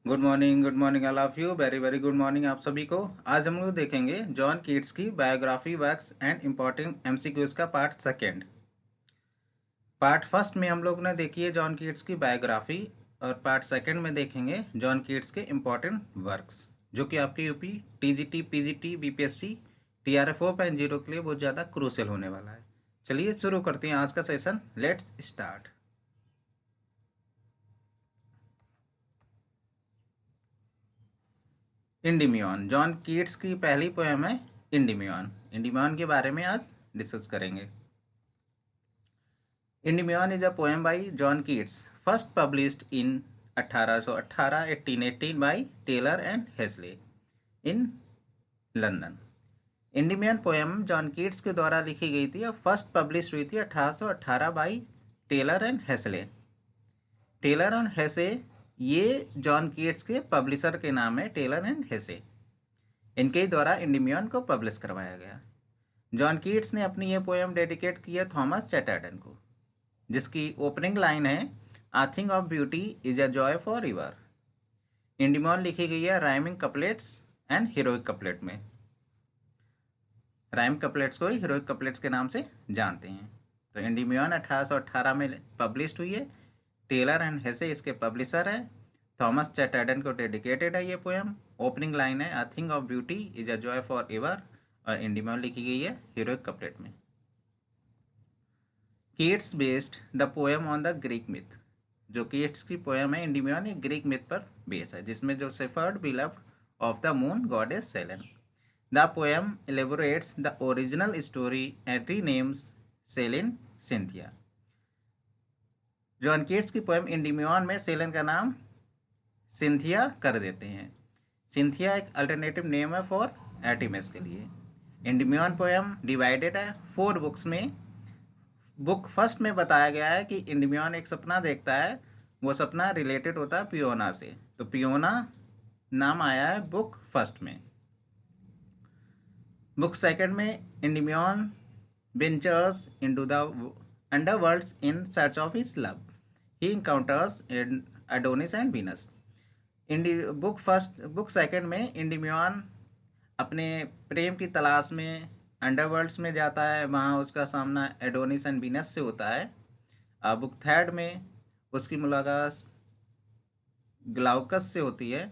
Good morning all of you. Very very good morning आप सभी को। आज हम लोग देखेंगे जॉन कीट्स की biography works and important MCQs का पार्ट सेकेंड। पार्ट फर्स्ट में हम लोग ने देखी है जॉन कीट्स की बायोग्राफी, और पार्ट सेकेंड में देखेंगे जॉन कीट्स के इम्पॉर्टेंट वर्क्स, जो कि आपके UP TGT PGT BPSC TRF 4.0 के लिए बहुत ज़्यादा क्रूशियल होने वाला है। चलिए शुरू करते हैं आज का session. Let's start. Endymion John Keats की पहली पोएम है इंडिमियन। इंडिमियन के बारे में आज डिस्कस करेंगे। Endymion is a poem by John Keats, first published in 1818 by Taylor and Hessey in London. Endymion poem John Keats के द्वारा लिखी गई थी और फर्स्ट पब्लिश हुई थी 1818 by Taylor and Hessey. Taylor and Hessey ये जॉन कीट्स के पब्लिशर के नाम है, टेलर एंड हेसे। इनके द्वारा इंडिमियन को पब्लिश करवाया गया। जॉन कीट्स ने अपनी ये पोएम डेडिकेट की है थॉमस चैटर्टन को, जिसकी ओपनिंग लाइन है a thing of beauty is a joy forever. Endymion लिखी गई है rhyming couplets and heroic couplet में। राइम कपलेट्स को ही हीरोइक कपलेट्स के नाम से जानते हैं। तो इंडिमियन 1818 में पब्लिश हुई है। टेलर एंड हेसे इसके पब्लिशर है। थॉमस चैटर्टन को डेडिकेटेड है ये पोएम। ओपनिंग लाइन है a thing of beauty is a joy for ever, और इंडिमियन लिखी गई है हीरोइक कपलेट में। Keats based the poem on the Greek myth. जो कीट्स की पोएम है इंडिमियन, एक ग्रीक मिथ पर बेस है, जिसमें जो shepherd beloved of the moon goddess Selene. The poem elaborates the original story and renames Selene Cynthia. John Keats की poem Endymion में सेलेन का नाम सिंथिया कर देते हैं। सिंथिया एक अल्टरनेटिव नेम है फॉर आर्टेमिस के लिए। इंडिमियन पोएम डिवाइडेड है 4 बुक्स में। बुक फर्स्ट में बताया गया है कि इंडिमियन एक सपना देखता है, वो सपना रिलेटेड होता है पियोना से, तो पियोना नाम आया है बुक फर्स्ट में। बुक सेकंड में Endymion ventures into the underworlds in search of his love. He encounters Adonis and Venus. Book second में इंडिमियन अपने प्रेम की तलाश में अंडरवर्ल्ड्स में जाता है, वहाँ उसका सामना एडोनिस एंड वीनस से होता है। बुक थर्ड में उसकी मुलाकात ग्लाउकस से होती है।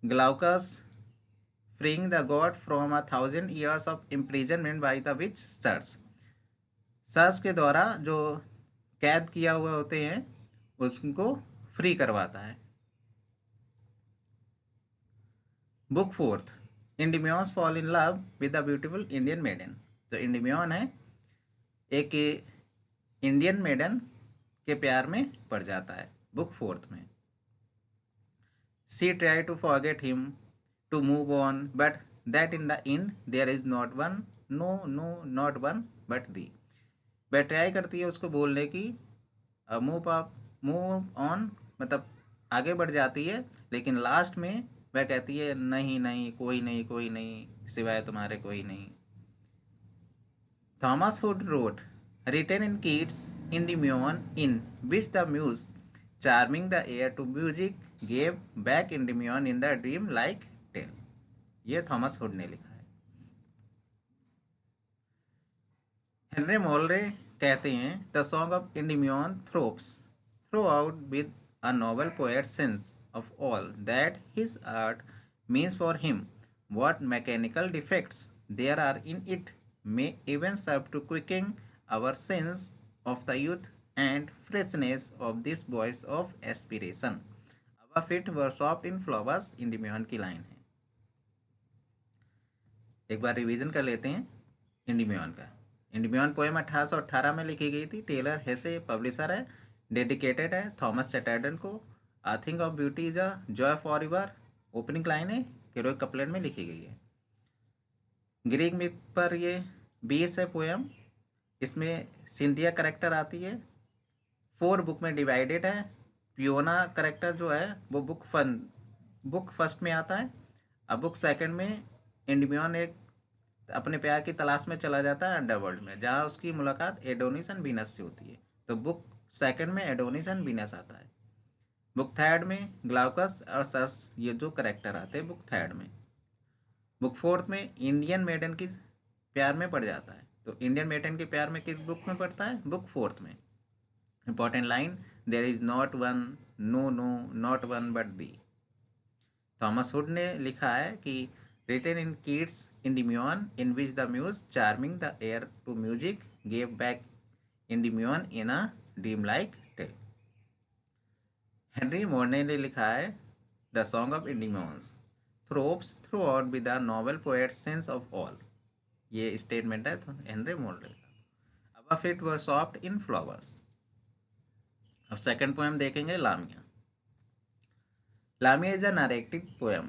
Glaucus freeing the god from 1000 years of imprisonment by the witch Circe. Circe के द्वारा जो कैद किया हुए होते हैं उसको फ्री करवाता है। Book fourth Endymion fall in love with the beautiful Indian maiden. तो इंडिमियन है एक इंडियन मेडन के प्यार में पड़ जाता है बुक फोर्थ में। She try to forget him to move on but that in the end there is not one, no no not one but thee. वह ट्राई करती है उसको बोलने की, मूव ऑन मतलब आगे बढ़ जाती है, लेकिन लास्ट में वह कहती है नहीं नहीं, कोई नहीं, कोई नहीं सिवाय तुम्हारे कोई नहीं। Thomas Hood wrote written in Keats Endymion, in which the muse charming the air to music gave back Endymion in the dream like tale। ये थॉमस हुड ने लिखा है। हेनरी मोलरे कहते हैं the song of Endymion throbs throughout with a noble poet sense of all that his art means for him what mechanical defects there are in it may even serve to quicken our sense of the youth and freshness of this voice of aspiration। our feet were soft in flowers इंडिमियन की line है। एक बार revision कर लेते हैं इंडिमियन का। इंडिमियन poem 1818 में लिखी गई थी। टेलर हेसे पब्लिशर है। डेडिकेटेड है थॉमस चैटर्टन को। आई thing of beauty is a joy for ever. Opening line है हीरोइक कपलेट में लिखी गई है। ग्रीक मिथ पर ये बेस है पोएम। इसमें सिंथिया करेक्टर आती है। 4 बुक में डिवाइडेड है। पियोना करेक्टर जो है वो बुक फर्स्ट में आता है। अब बुक सेकंड में इंडिमियन एक अपने प्यार की तलाश में चला जाता है अंडरवर्ल्ड में, जहाँ उसकी मुलाकात एडोनिस एंड वीनस से होती है। तो बुक सेकंड में एडोनिस एंड वीनस आता है। बुक थर्ड में ग्लाउकस और सस, ये जो करेक्टर आते हैं बुक थर्ड में। बुक फोर्थ में इंडियन मेडन की प्यार में पड़ जाता है, तो इंडियन मेडन के प्यार में किस बुक में पड़ता है? बुक फोर्थ में। Important line, there is not one, no no, not one but thee. Thomas Hood ने लिखा है कि written in Keats Endymion in which the muse charming the air to music gave back Endymion in a dream like tale. Henry Morley ने लिखा है the song of Endymion's throbs throughout with the novel poet sense of all. ये statement है तो Henry मोरने का। अब it were soft in flowers. अब second poem देखेंगे, लामिया। Lamia is a narrative poem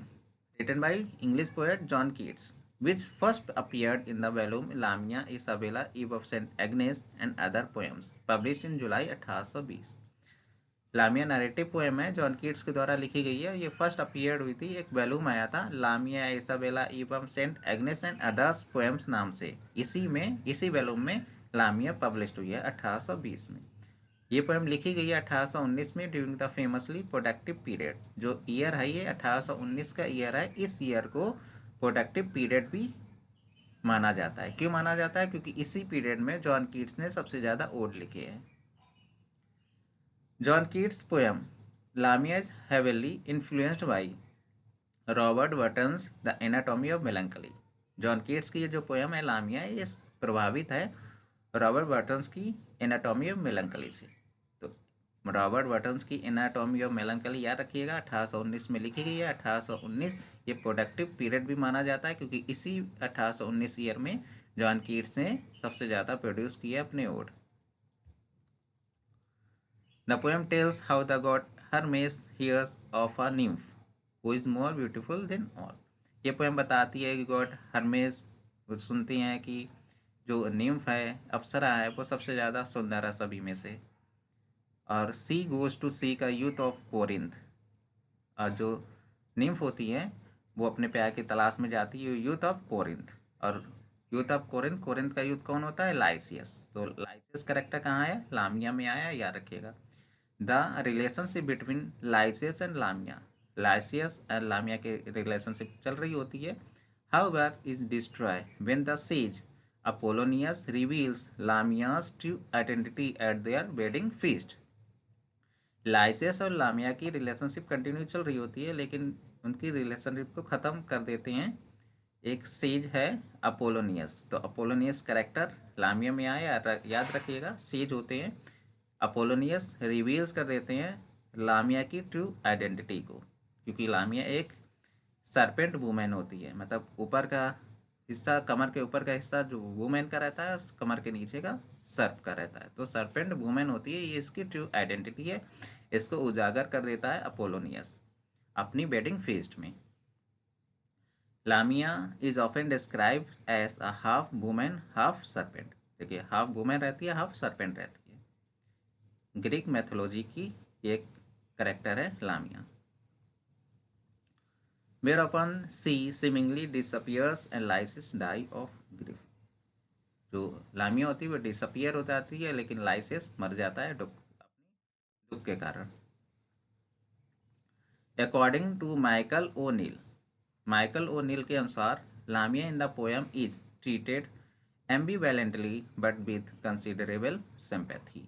written by English poet John Keats, which first appeared in the volume Lamia Isabella Eve of St. Agnes and Other Poems, published in July 1820। लामिया narrative poem है, John Keats के द्वारा लिखी गई है। ये first appeared हुई थी, एक वैल्यूम आया था Lamia Isabella Eve of Saint Agnes and others poems नाम से। इसी वैल्यूम में लामिया पब्लिश्ड हुई है 1820 में। ये पोएम लिखी गई है 1819 में during the famously productive period. जो ईयर है ये 1819 का ईयर है। इस ईयर को प्रोडक्टिव पीरियड भी माना जाता है। क्यों माना जाता है? क्योंकि इसी पीरियड में जॉन कीट्स ने सबसे ज़्यादा ओड लिखे हैं। John Keats poem लामिया is heavily influenced by Robert Burton's the anatomy of melancholy. John Keats की ये जो पोएम है लामिया, ये प्रभावित है रॉबर्ट बर्टन्स की एनाटॉमी ऑफ मेलंकली से। तो रॉबर्ट बर्टन्स की एनाटॉमी ऑफ मेलंकली याद रखिएगा, 1819 में लिखी गई है। 1819 ये प्रोडक्टिव पीरियड भी माना जाता है क्योंकि इसी 1819 ईयर में जॉन कीट्स ने सबसे ज़्यादा प्रोड्यूस किया अपने ode. The poem tells how the god Hermes hears of a nymph who is more beautiful than all. ये पोएम बताती है कि गॉड हरमेस सुनती हैं कि जो निम्फ है, अप्सरा है, वो सबसे ज़्यादा सुंदर है सभी में से। और सी गोज टू सी का यूथ ऑफ कोरिंथ, और जो निम्फ होती है वो अपने प्यार की तलाश में जाती है यूथ ऑफ कोरिंथ। और यूथ ऑफ कोरिंथ, कोरिंथ का यूथ कौन होता है? लाइसियस। तो लाइसियस करेक्टर कहाँ है? लामिया में आया, याद रखिएगा। The relationship between Lycius and Lamia, Lycius and Lamia के रिलेशनशिप चल रही होती है। However is destroy when the sage Apollonius reveals Lamia's true identity at their wedding feast. Lycius और लामिया की रिलेशनशिप कंटिन्यू चल रही होती है, लेकिन उनकी रिलेशनशिप को ख़त्म कर देते हैं एक सेज है अपोलोनियस। तो अपोलोनियस करेक्टर लामिया में आया, याद रखिएगा। सेज होते हैं अपोलोनियस, रिवील्स कर देते हैं लामिया की ट्रू आइडेंटिटी को, क्योंकि लामिया एक सरपेंट वुमेन होती है। मतलब ऊपर का हिस्सा, कमर के ऊपर का हिस्सा जो वुमेन का रहता है, कमर के नीचे का सर्प का रहता है। तो सरपेंट वुमेन होती है, ये इसकी ट्रू आइडेंटिटी है। इसको उजागर कर देता है अपोलोनियस अपनी वेडिंग फीस्ट में। Lamia is often describe as a half women half serpent. देखिए, हाफ वुमेन रहती है, हाफ सरपेंट रहती है। ग्रीक मैथोलॉजी की एक करेक्टर है लामिया। Whereupon she seemingly disappears and Lysis die of grief। जो लामिया होती है वो डिसअपियर हो जाती है, लेकिन लाइसिस मर जाता है अपनी दुख के कारण। According to Michael O'Neill के अनुसार Lamia in the poem is treated ambivalently but with considerable sympathy।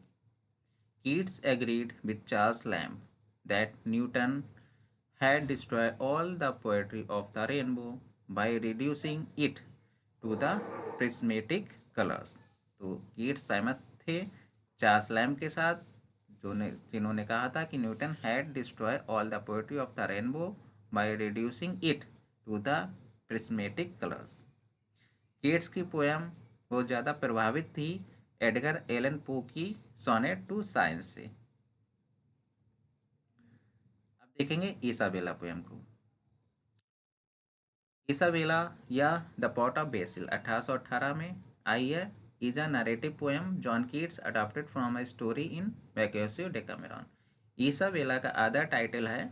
Keats agreed with Charles Lamb that Newton had destroyed all the poetry of the rainbow by reducing it to the prismatic colors। तो Keats सहमत थे Charles lamb के साथ, जिन्होंने कहा था कि Newton had destroy all the poetry of the rainbow by reducing it to the prismatic colours. Keats की पोएम बहुत ज़्यादा प्रभावित थी एडगर एलन पो की सोनेट टू साइंस से। अब देखेंगे ईसाबेला पोएम को। ईसाबेला या द पॉट ऑफ बेसिल 1818 में आई है। Is a narrative poem John Keats adopted from a story in Boccaccio Decameron. Isabella का अदर टाइटल है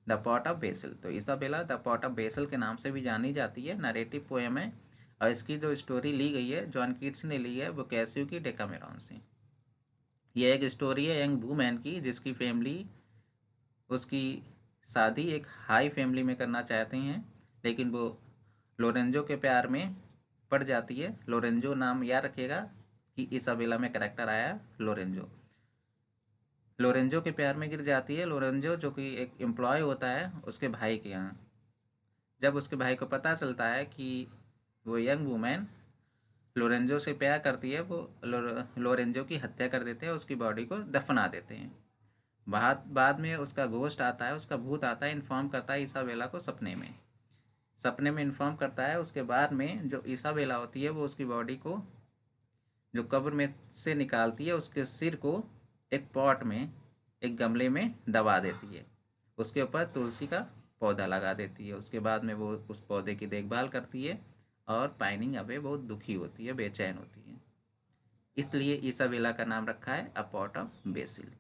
द पॉट ऑफ बेसिल। तो Isabella the pot of basil के नाम से भी जानी जाती है, नरेटिव पोएम है। और इसकी जो स्टोरी ली गई है, जॉन कीट्स ने ली है वैकेसियो की डेकामेरॉन से। यह एक स्टोरी है यंग वूमैन की जिसकी फैमिली उसकी शादी एक हाई फैमिली में करना चाहते हैं, लेकिन वो लोरेंजो के प्यार में पड़ जाती है। लोरेंजो नाम याद रखिएगा कि इसाबेला में करेक्टर आया लोरेंजो। लोरेंजो के प्यार में गिर जाती है। लोरेंजो जो कि एक एम्प्लॉय होता है उसके भाई के यहाँ। जब उसके भाई को पता चलता है कि वो यंग वुमेन लोरेंजो से प्यार करती है, वो लोरेंजो की हत्या कर देते हैं, उसकी बॉडी को दफना देते हैं। बाद बाद में उसका घोस्ट आता है, उसका भूत आता है, इन्फॉर्म करता है इसाबेला को सपने में इन्फॉर्म करता है। उसके बाद में जो इसाबेला होती है वो उसकी बॉडी को जो कब्र में से निकालती है, उसके सिर को एक पॉट में, एक गमले में दबा देती है। उसके ऊपर तुलसी का पौधा लगा देती है। उसके बाद में वो उस पौधे की देखभाल करती है और पाइनिंग अवे बहुत दुखी होती है, बेचैन होती है। इसलिए इसाबेला का नाम रखा है अ pot of BECIL.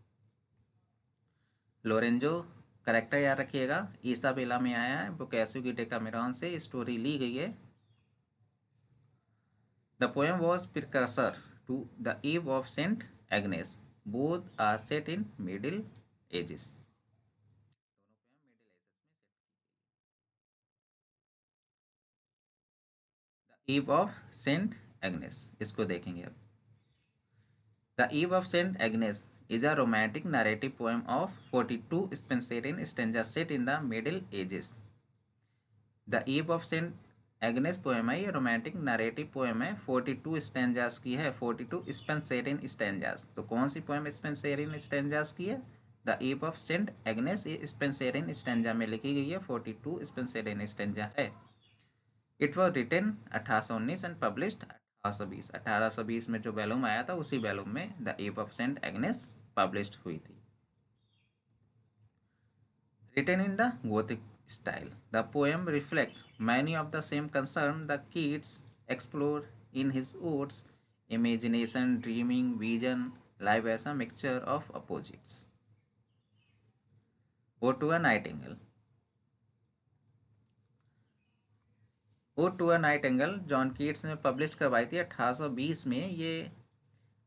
Lorenzo character याद रखिएगा, इसाबेला में आया है, बोकासियो की डेकामेरॉन से स्टोरी ली गई है। The poem was precursor to the Eve of Saint Agnes, both are set in Middle Ages. The Eve of Saint Agnes, इसको देखेंगे अब। The Eve of Saint Agnes is a romantic narrative poem of 42 Spenserian stanzas set in the Middle Ages. The Eve of Saint Agnes poem है, ये romantic narrative poem है, 42 stanzas की है, 42 स्पेंसेरिन stanzas. तो कौन सी पोएम स्पेंसेरिन स्टेंजास की है? The Eve of Saint Agnes ये स्पेंसेरिन स्टेंजा में लिखी गई है, 42 स्पेंसेरिन स्टेंजा है। It was written 1819 and published 1820। 1820 में जो वैल्यूम आया था उसी वैल्यूम में the Eve of Saint Agnes published हुई थी। Written in the Gothic style, the poem reflects many of the same concerns the Keats explored in his odes. Imagination, dreaming, vision, life as a mixture of opposites. Ode to a Nightingale. Ode to a Nightingale John Keats ने publish करवाई थी 1820 में। ये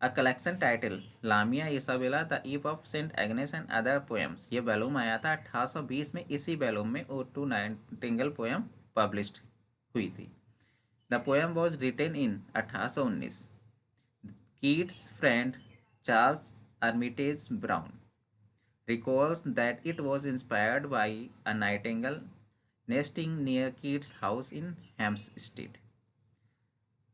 A collection title Lamia Isabella the Eve of Saint Agnes and other poems, ये volume आया था 1820 में। इसी वैल्यूम में ode to Nightingale poem published हुई थी। The poem was written in 1819। Keats friend Charles Armitage Brown recalls that it was inspired by a nightingale nesting near Keats' house in Hampstead.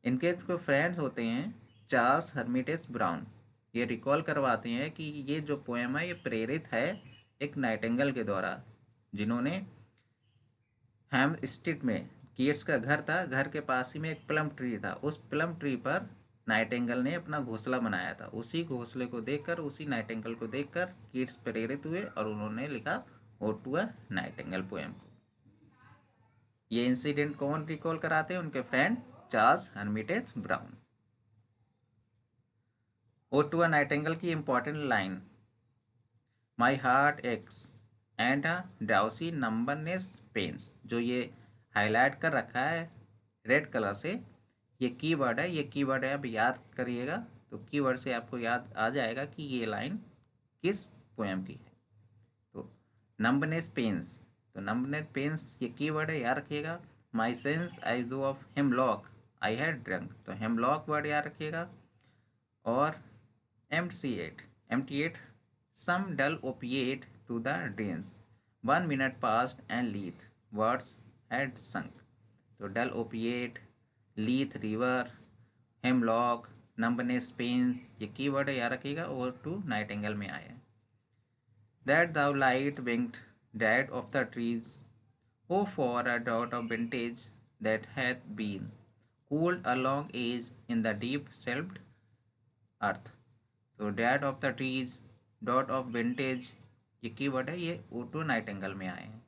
इनके जो friends होते हैं Charles हर्मिटेस brown, ये recall करवाते हैं कि ये जो पोएम है ये प्रेरित है एक नाइटिंगेल के द्वारा, जिन्होंने हैम्पस्टेड में, कीट्स का घर था, घर के पास ही में एक प्लम ट्री था, उस प्लम ट्री पर नाइटिंगेल ने अपना घोंसला बनाया था। उसी घोंसले को देखकर, उसी नाइटिंगेल को देखकर कीट्स प्रेरित हुए और उन्होंने लिखा ode to a nightingale poem को। ये इंसिडेंट कौन रिकॉल कराते हैं? उनके friend Charles Armitage Brown. Ode to a nightingale की important line, my heart aches and a drowsy numbness pains, जो ये हाईलाइट कर रखा है रेड कलर से, ये कीवर्ड है। ये कीवर्ड है, अब याद करिएगा तो कीवर्ड से आपको याद आ जाएगा कि ये लाइन किस पोएम की है। तो नंबरनेस पेन्स, तो नंबरनेस पेन्स ये कीवर्ड है, याद रखिएगा। माई सेंस आई दो of hemlock I had drunk, तो हेमलॉक वर्ड याद रखिएगा। और empty8 some dull opiate to the drains, 1 minute passed and Leith words had sunk। तो डल ओपिएट, लीथ रिवर, हेमलॉक, नंबरनेस पेन्स, ये कीवर्ड है, याद रखिएगा। और टू नाइटिंगेल में आया। That thou light winged dead of the trees, oh for a dot of vintage that hath been cooled a long age in the deep shelved earth। तो dad of the trees, dot of vintage, ये keyword है, ये ode to nightingale में आए हैं।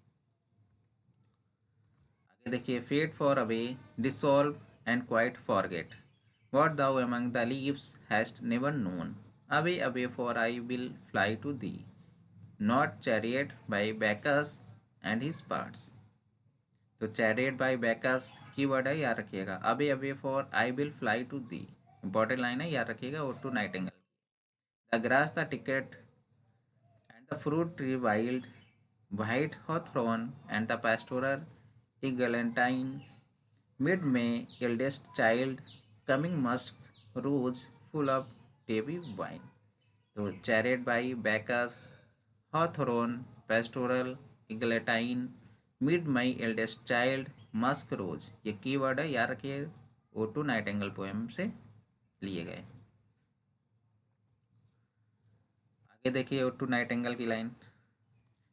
आगे देखिए, fade far away dissolve and quite forget, what thou among the leaves hast never known, away away for I will fly to thee, not chariot by Bacchus and his parts. तो chariot by Bacchus keyword है, याद रखिएगा। Away away for I will fly to thee, important line है, याद रखिएगा। Ode to Nightingale. The grass the thicket and the fruit tree wild White hawthorn and the pastoral eglantine, mid-May, eldest child, coming musk, rose full of dewy wine. तो charioted by Bacchus, hawthorn, pastoral, eglantine, mid May's eldest child, musk rose, ये keyword है, याद रखिए, O2 Nightingale poem से लिए गए। आगे देखिए O2 नाइटिंगेल की line,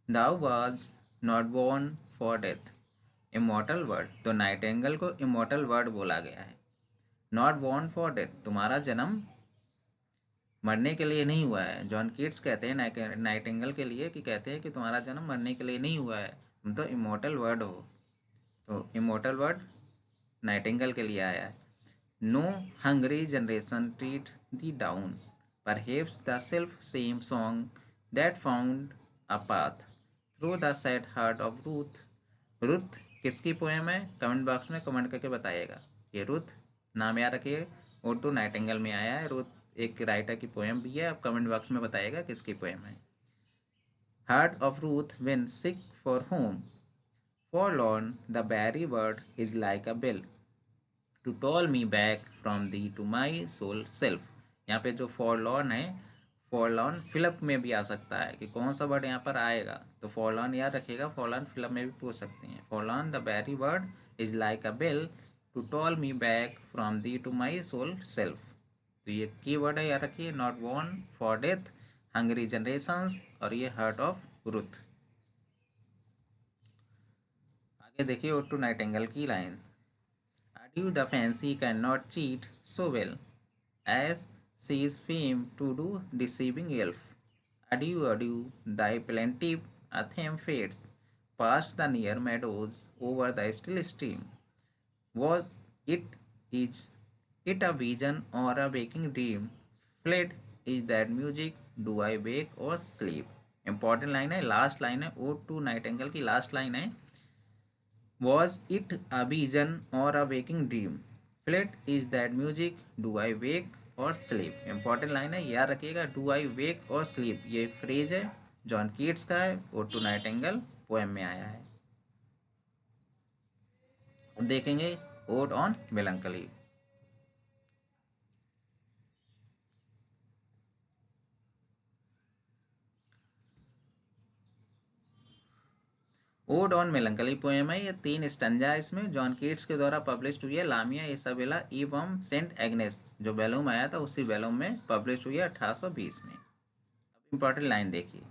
thou wast not born for death, immortal bird, तो नाइटिंगेल को इमॉर्टल वर्ड बोला गया है। नॉट बोर्न फॉर डेथ, तुम्हारा जन्म मरने के लिए नहीं हुआ है। जॉन कीट्स कहते हैं नाइटिंगेल के लिए, कि कहते हैं कि तुम्हारा जन्म मरने के लिए नहीं हुआ है, तुम तो इमॉर्टल वर्ड हो। तो इमॉर्टल वर्ड नाइटिंगेल के लिए आया है। No hungry generation tread thee down, perhaps the self same song that found a path through the sad heart of Ruth. Ruth किसकी पोएम है? कमेंट बॉक्स में कमेंट करके बताइएगा। ये रुथ नाम याद रखिए, O2 नाइटिंगेल में आया है। रुथ एक राइटर की पोएम भी है, आप कमेंट बॉक्स में बताइएगा किसकी पोएम है। Heart of Ruth when sick for home, forlorn the very word is like a bell to toll me back from thee to my soul self। यहाँ पे जो forlorn है, forlorn फिलअप में भी आ सकता है, कि कौन सा वर्ड यहाँ पर आएगा, तो forlorn याद रखिएगा, forlorn फिलअप में भी पूछ सकते हैं। forlorn the very word is like a bell to toll me back from thee to my soul self। तो ये की वर्ड है, याद रखिए, not born for death, hungry generations, और ये हर्ट ऑफ रुथ। आगे देखिए O2 नाइटिंगेल की line, Adieu the fancy cannot cheat so well as she is famed to do deceiving elf। Adieu, adieu, thy plaintive anthem fades past the near meadows over the still stream। Was it is it a vision or a waking dream? Fled is that music, do I wake or sleep। Important line है, last line है, O2 Nightingale की last line है। Was it a vision or a waking dream? Fled is that music, do I wake or sleep। Important line है, याद रखिएगा, do I वेक और sleep, ये phrase है, जॉन कीट्स का है, O2 नाइटिंगेल पोएम में आया है। अब देखेंगे odd on melancholy. Odd on melancholy poem है, ये 3 स्टंजा इसमें, जॉन कीट्स के द्वारा पब्लिश हुई है। लामिया इसाबेला इवम सेंट एग्नेस, जो वेलूम आया था उसी वेलूम में पब्लिश हुई है 1820 में। अब इंपॉर्टेंट लाइन देखिए,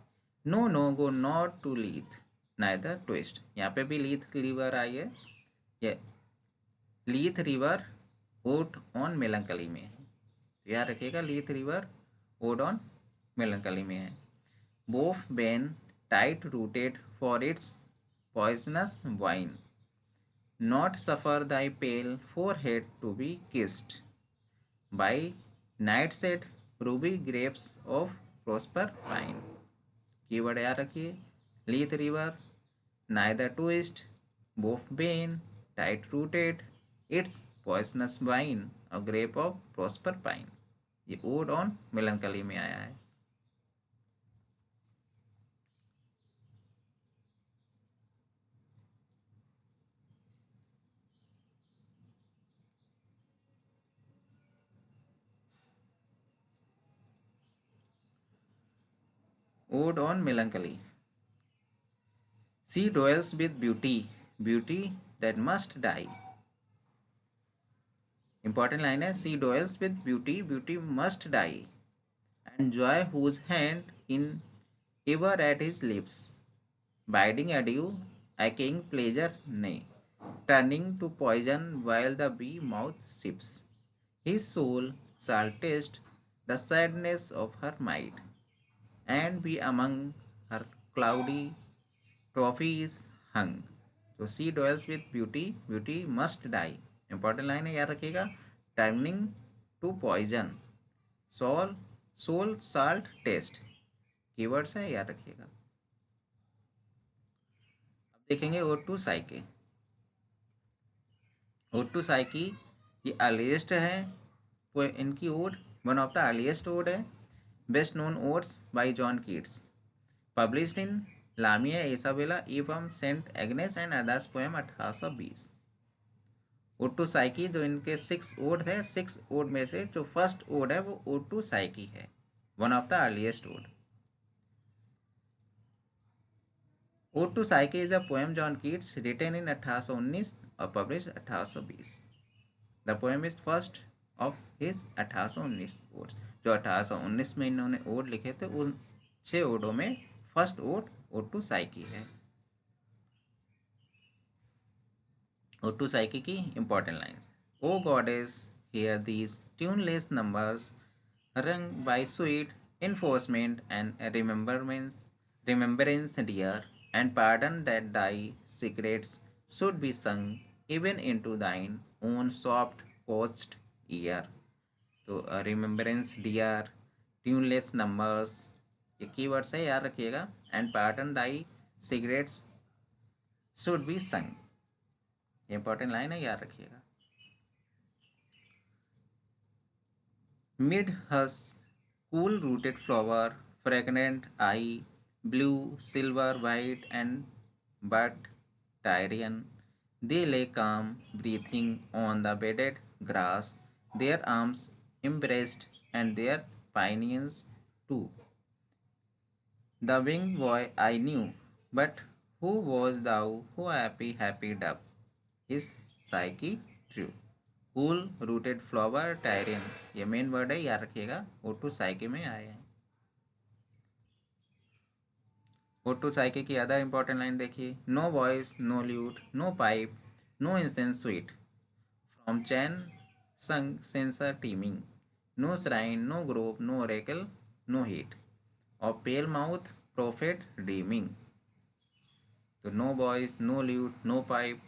no no go not to Lethe neither twist, यहाँ पे भी लीथ रिवर आई है, ये Lethe river ode on melancholy में है, तो याद रखिएगा, Lethe river ode on melancholy में है। बोफ bane tight rooted for its poisonous wine, not suffer thy pale forehead to be kissed by nightshade ruby grapes of prosper pine। Keyword याद रखिए, लीथ रिवर, नाइदर ट्विस्ट, बोफ bane, tight rooted, its poisonous wine और grape of Proserpine. ये ode on melancholy में आया है। Ode on melancholy, she dwells with beauty, beauty that must die। Important line है, she dwells with beauty, beauty must die, and joy whose hand in ever at his lips, bidding adieu, aching pleasure nay, turning to poison while the bee mouth sips, his soul shall taste the sadness of her might, and be among her cloudy trophies hung। तो she dwells with beauty, beauty must die, important line है, याद रखिएगा, turning to poison, soul soul shall taste, keywords है, याद रखिएगा। अब देखेंगे O2 साइके। O2 psyche ये अर्लीस्ट है, इनकी ode one of the earliest ode है, best known odes by John Keats, published in Lamia Isabella Eve from Saint Agnes and others poem 1820। Ode to Psyche जो इनके 6 ओड है, 6 ओड में से जो फर्स्ट ओड है वो ओटू साइकी है, one of the earliest ode. Ode to Psyche is a poem John Keats written in 1819 और published 1820। The poem is first of his 1819 odes। जो 1819 में इन्होंने ओड लिखे थे उन 6 ओडों में first ode ode to Psyche है। ओड टू साइकी की important lines. O goddess hear these tuneless numbers rung by sweet enforcement and remembrance dear, and pardon that thy secrets should be sung even into thine own soft poached ear। तो remembrance dear, ट्यूनलेस numbers, ये keywords है, याद रखिएगा। And pattern Dai cigarettes should be संग, ये important line है, याद रखिएगा। Mid hush, cool rooted flower, fragrant eye, blue, silver, white, and but Tyrian. They lay calm, breathing on the bedded grass, their arms embraced and their pinions too. The winged boy I knew, but who was thou, who happy, happy dove? His psyche true। Cool rooted flower Tyrion, ये main word है, याद रखिएगा, ओटू साइके में आए हैं। Ode to Psyche की other important line देखिए। No voice, no lute, no pipe, no incense sweet, from chain swung censer teeming, no shrine, no grove, no oracle, no heat, और पेल माउथ प्रोफेट ड्रीमिंग। तो no voice, no lute, no pipe,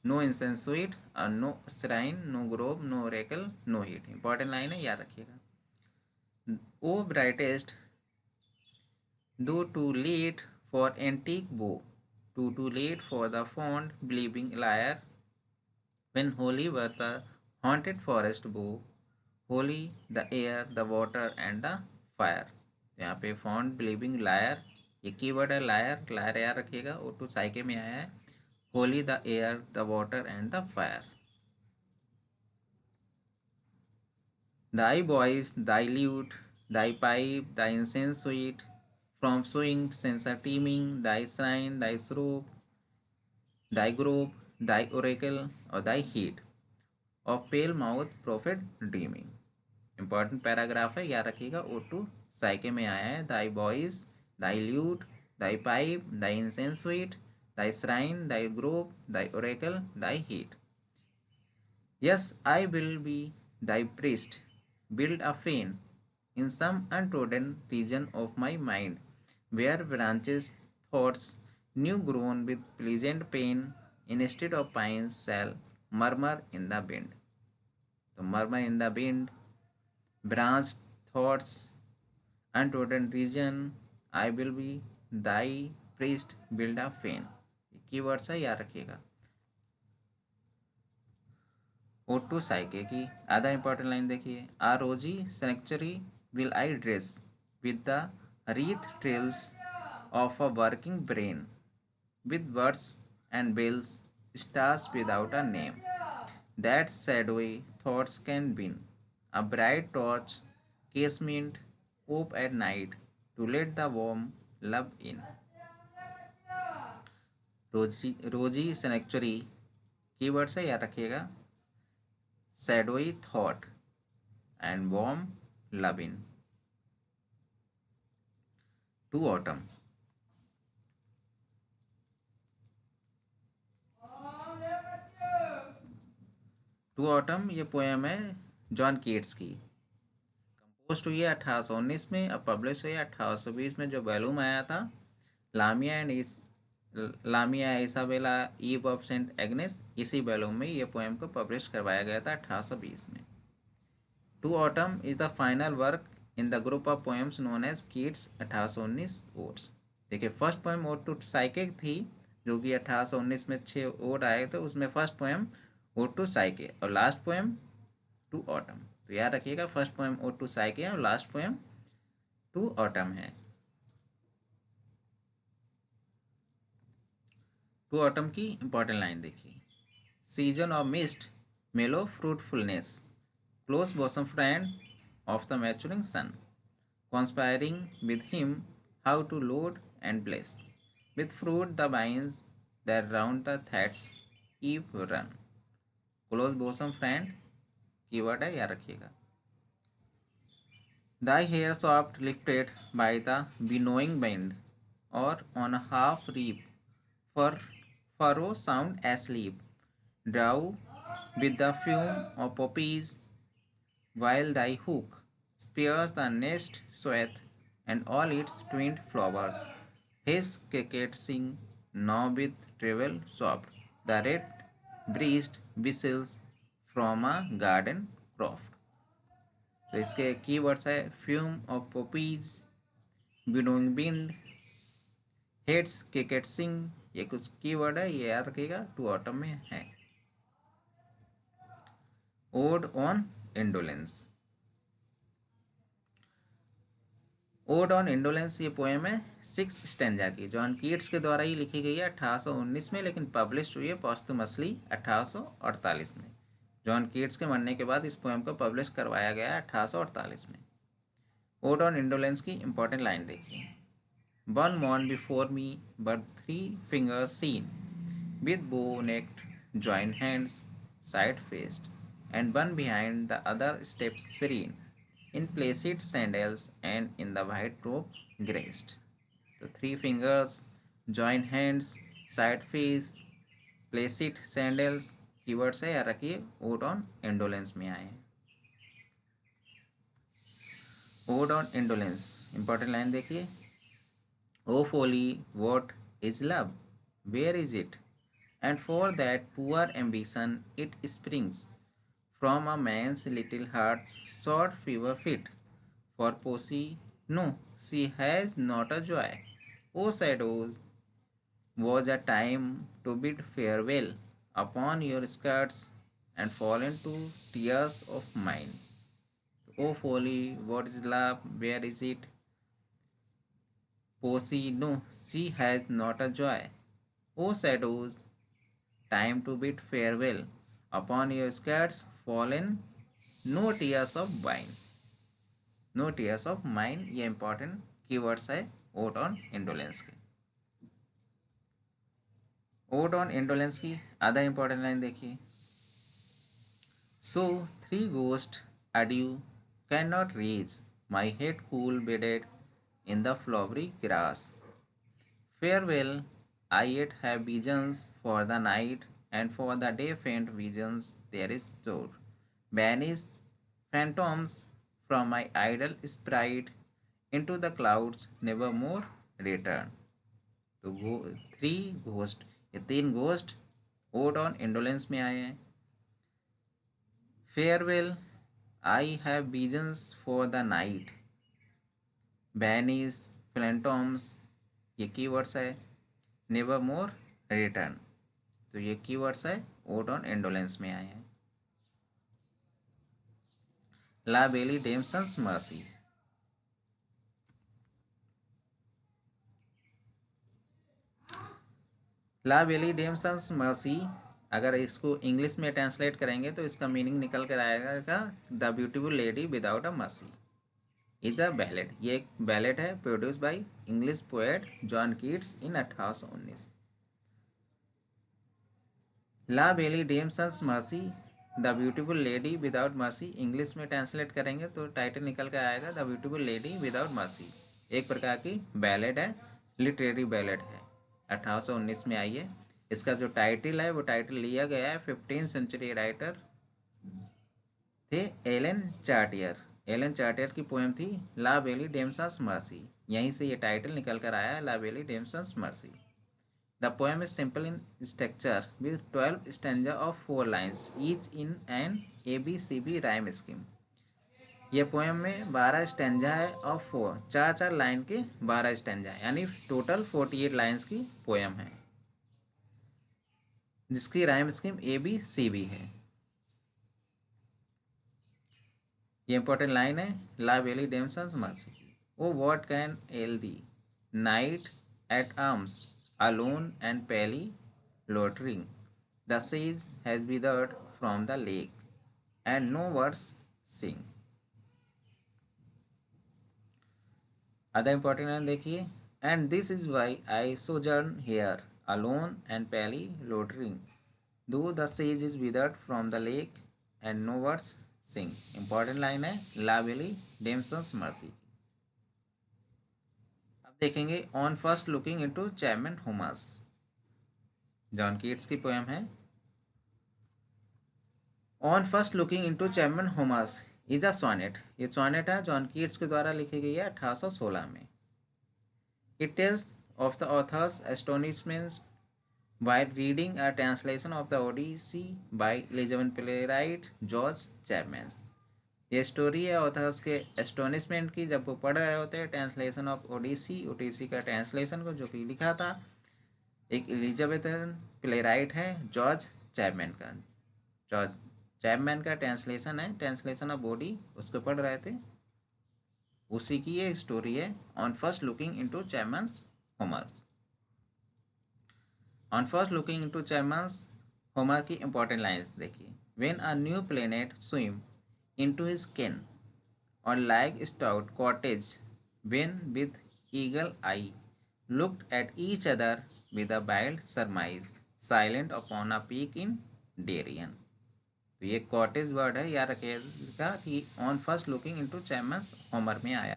no incense sweet, और no shrine, no grove, no oracle, no heat, important line है, याद रखिएगा। O brightest though too late for antique vows, too late for the fond believing lyre, when holy were the haunted forest bow, holy the air, the water and the fire। यहाँ पे fond believing lawyer, ये keyword है lawyer, lawyer याद रखिएगा, O two साइके में आया है। Holi the air, the water and the fire. Thy voice, thy lute, thy pipe, thy incense sweet, from swing censer teeming, thy shrine, thy shroud, thy grove, thy oracle, or thy heat, of pale mouth prophet dreaming। Important paragraph है, याद रखिएगा, O two साइके में आया है। Thy voice, Dai lewd, Dai pipe, Dai incense sweet, Dai shrine, Dai Grove, Dai Oracle, Dai heat. Yes, I will be thy priest, build a fane in some untrodden region of my mind, where branches, thoughts, new grown with pleasant pain, instead of pines shall murmur in the wind। तो murmur in the wind, branch, thoughts, untrodden region, I will be thy priest, build a fane। Keywords है, याद रखिएगा। ओटू Psyche की आधा important line देखिए। A rosy sanctuary will I dress with the wreath trellis of a working brain, with birds and bells, stars without a name, that shadowy thoughts can win, a bright torch, casement, hope at night, to let the warm love in। रोजी रोजी सेनेक्चुरी keyword से याद रखिएगा, shadowy thought and warm loving। To autumn, to autumn ये poem है John Keats की, compose हुई है 1819 में, अब पब्लिश हुई है 1820 में, जो वैल्यूम आया था Lamia and Lamia Isabella Eve of Saint Agnes, इसी वैल्यूम में ये पोएम को पब्लिश करवाया गया था 1820 में। To autumn is the final work in the group of poems known as Keats 1819 odes. देखिए first poem ode to Psyche थी, जो कि 1819 में 6 ओड आए थे, उसमें first poem ode to Psyche और लास्ट पोएम टू ऑटम। तो याद रखिएगा, first poem ode to Psyche है और लास्ट पोएम टू ऑटम है। टू ऑटम की इंपॉर्टेंट लाइन देखिए, season of mist, mellow fruitfulness, close bosom friend of the maturing sun, conspiring with him how to load and bless. With fruit the vines that round the thats eve run. Close bosom friend keyword है, याद रखिएगा. Thy hair soft lifted by the winnowing wind, or on a half reap, for furrow sound asleep, draw with the fume of poppies, while thy hook spears the nest swath and all its twinned flowers. His cricket sing now with treble soft, the red breezed whistles from a garden croft. तो इसके keywords है fume of poppies, winnowing wind, hedge cricket sing, ये कुछ keyword है, ये याद रखिएगा, to autumn में है. Ode on indolence. Odd on indolence ये पोएम है 6 स्टैंजा की, जॉन कीट्स के द्वारा ही लिखी गई है 1819 में, लेकिन पब्लिश हुई है पोस्टमसली 1848 में. जॉन कीट्स के मरने के बाद इस पोएम को पब्लिश करवाया गया है 1848 में. ओड ऑन इंडोलेंस की इंपॉर्टेंट लाइन देखिए, वन मॉन before me but 3 fingers seen, with bow-necked joined hands, side-faced, and one behind the other steps serene, in placid sandals and in the white robe graced. तो 3 fingers, joined hands, side face, placid sandals keywords है, याद रखिए, ode on indolence में आए हैं. Ode on indolence important line देखिए, O folly what is love, where is it, and for that poor ambition it springs from a man's little heart's short fever fit. For Posey, no, she has not a joy. O shadows, was a time to bid farewell upon your skirts and fall into tears of mine. O folly, what is love? Where is it? Posey, no, she has not a joy. O shadows, time to bid farewell. Upon your skirts fallen, no tears of wine. No tears of mine, ये important keywords है ode on indolence के. Odd on indolence की other important line देखिए, सो 3 ghosts adieu cannot reach my head cool bedded in the flowery grass. Farewell, I yet have visions for the night, and for the day faint visions there is store. Banish phantoms from my idle sprite, into the clouds never more return. तो 3 ghost, ये 3 ghost odd on indolence में आए हैं. Farewell, I have visions for the night, vanish phantoms ये keywords है, never more return, तो ये keywords है ओड ऑन इंडोलेंस में आए हैं. ला बेली डेम्सन्स मर्सी. ला बेली डेम्सन्स मर्सी अगर इसको इंग्लिश में ट्रांसलेट करेंगे तो इसका मीनिंग निकल कर आएगा the beautiful lady without a mercy is a ballad. ये एक बैलेड है produce by English poet John Keats in 1819. La Belle Dame sans Merci, the beautiful lady without mercy, English में ट्रांसलेट करेंगे तो टाइटल निकल कर आएगा the beautiful lady without mercy. एक प्रकार की बैलेड है, लिटरेरी बैलेड है, 1819 में आई है. इसका जो टाइटल है वो टाइटल लिया गया है 15th सेंचुरी राइटर थे एलन चार्टियर. एलन चार्टियर की पोएम थी ला बेली डेम्सन्स मर्सी, यहीं से ये टाइटल निकल कर आया है La Belle Dame sans mercy. The poem is simple in structure with 12 stanza of 4 lines, each in an ABCB rhyme scheme. ये पोएम में 12 स्टैंजा है और 4 लाइन के 12 स्टैंजा है, यानी टोटल 48 लाइन्स की पोएम है जिसकी राइम स्कीम ABCB है. ये इंपॉर्टेंट लाइन है La Belle Dame sans Merci. O what can ail thee knight at arms alone and pally loitering. The sage has withered from the lake, and no birds sing. Other important line देखिए, and this is why I sojourn here alone and pally loitering, though the sage is withered from the lake and no birds sing. Important line है लावेली डेमसन्स merci. अब देखेंगे on first looking into Chapman Homer's. John Keats की poem है on first looking into Chapman Homer's is a sonnet. ये sonnet है John Keats के द्वारा लिखी गई है 1816 में। It tells of the author's astonishment while reading a translation of the Odyssey by Elizabeth playwright George Chapman। ये स्टोरी है ऑथर्स के एस्टोनिशमेंट की जब वो पढ़ रहे होते हैं ट्रांसलेशन ऑफ ओडिसी का ट्रांसलेशन को, जो कि लिखा था एक एलिजाबेथन प्लेराइट है जॉर्ज चैपमैन का। जॉर्ज चैपमैन का ट्रांसलेशन है, ट्रांसलेशन ऑफ ओडी, उसको पढ़ रहे थे, उसी की ये स्टोरी है on first looking into Chapman's Homer's. On first looking into Chapman's Homer की इंपॉर्टेंट लाइन्स देखिए। When a new planet swim into his ken और like stout Cortez when with eagle eye looked at each other with a wild surmise silent upon a peak in Darien। तो ये cottage word है, याद रखिएगा कि on first looking into Chapman's Homer में आया।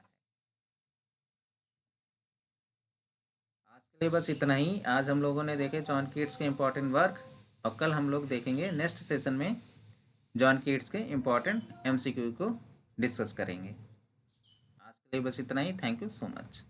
आज के लिए बस इतना ही। आज हम लोगों ने देखे जॉन कीट्स के इम्पोर्टेंट वर्क, और कल हम लोग देखेंगे नेक्स्ट सेशन में जॉन कीट्स के इम्पोर्टेंट एमसीक्यू को डिस्कस करेंगे। आज के लिए बस इतना ही। Thank you so much.